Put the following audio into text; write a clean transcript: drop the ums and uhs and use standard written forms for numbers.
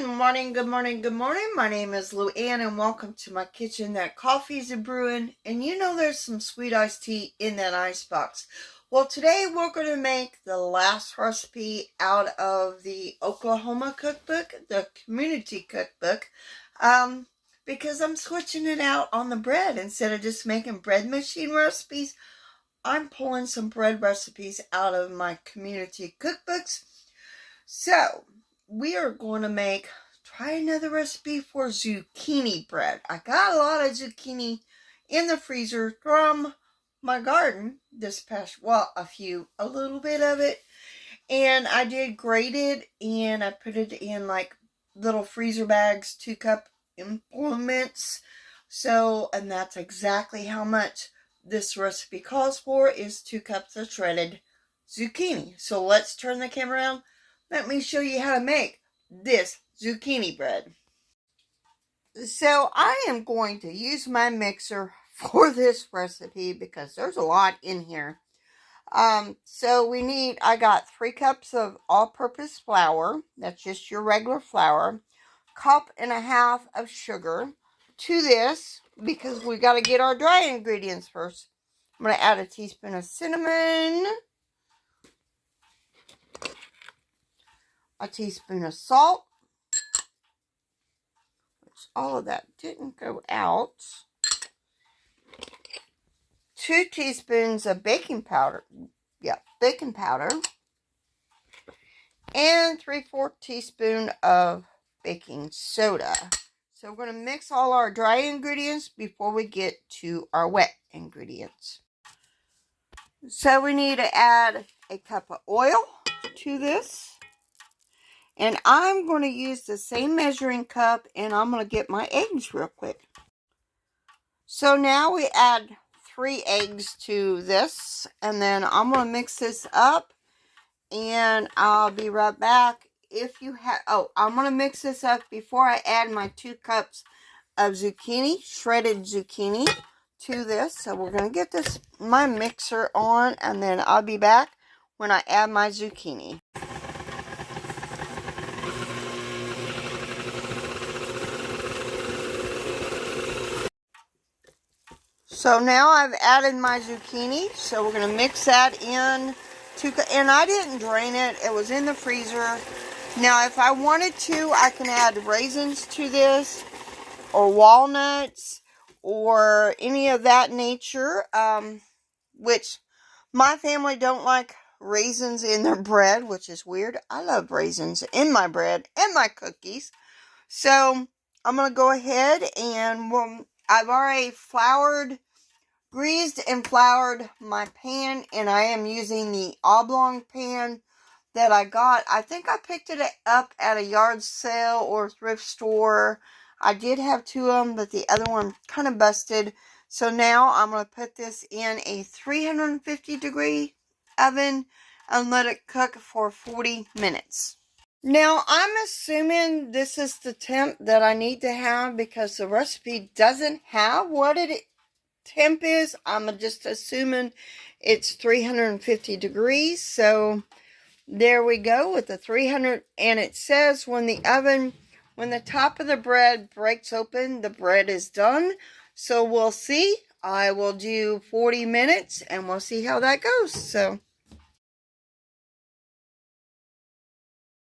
Good morning, good morning, good morning. My name is Luann and welcome to my kitchen. That coffee's a brewing and you know there's some sweet iced tea in that icebox. Well, today we're going to make the last recipe out of the Oklahoma cookbook, the community cookbook, because I'm switching it out on the bread. Instead of just making bread machine recipes, I'm pulling some bread recipes out of my community cookbooks. So, we are going to try another recipe for zucchini bread. I got a lot of zucchini in the freezer from my garden a little bit of it. And I did grate it and I put it in like little freezer bags, 2-cup implements. And that's exactly how much this recipe calls for, is 2 cups of shredded zucchini. So let's turn the camera around. Let me show you how to make this zucchini bread. So I am going to use my mixer for this recipe because there's a lot in here. I got 3 cups of all-purpose flour. That's just your regular flour. 1.5 cups of sugar. To this, because we got to get our dry ingredients first, I'm going to add a teaspoon of cinnamon, a teaspoon of salt, which all of that didn't go out, 2 teaspoons of baking powder, and 3/4 teaspoon of baking soda. So we're going to mix all our dry ingredients before we get to our wet ingredients. So we need to add a cup of oil to this. And I'm going to use the same measuring cup, and I'm going to get my eggs real quick. So now we add 3 eggs to this, and then I'm going to mix this up, and I'll be right back. I'm going to mix this up before I add my 2 cups of shredded zucchini to this. So we're going to get my mixer on, and then I'll be back when I add my zucchini. So now I've added my zucchini, so we're going to mix that in. And I didn't drain it. It was in the freezer. Now, if I wanted to, I can add raisins to this, or walnuts, or any of that nature, which my family don't like raisins in their bread, which is weird. I love raisins in my bread and my cookies. So I'm going to go ahead and I've already greased and floured my pan, and I am using the oblong pan that I got. I think I picked it up at a yard sale or thrift store. I did have 2 of them, but the other one kind of busted. So now I'm going to put this in a 350-degree oven and let it cook for 40 minutes. Now, I'm assuming this is the temp that I need to have because the recipe doesn't have what temp is. I'm just assuming it's 350 degrees. So there we go with the 300. And it says when the top of the bread breaks open, the bread is done. So we'll see. I will do 40 minutes and we'll see how that goes. So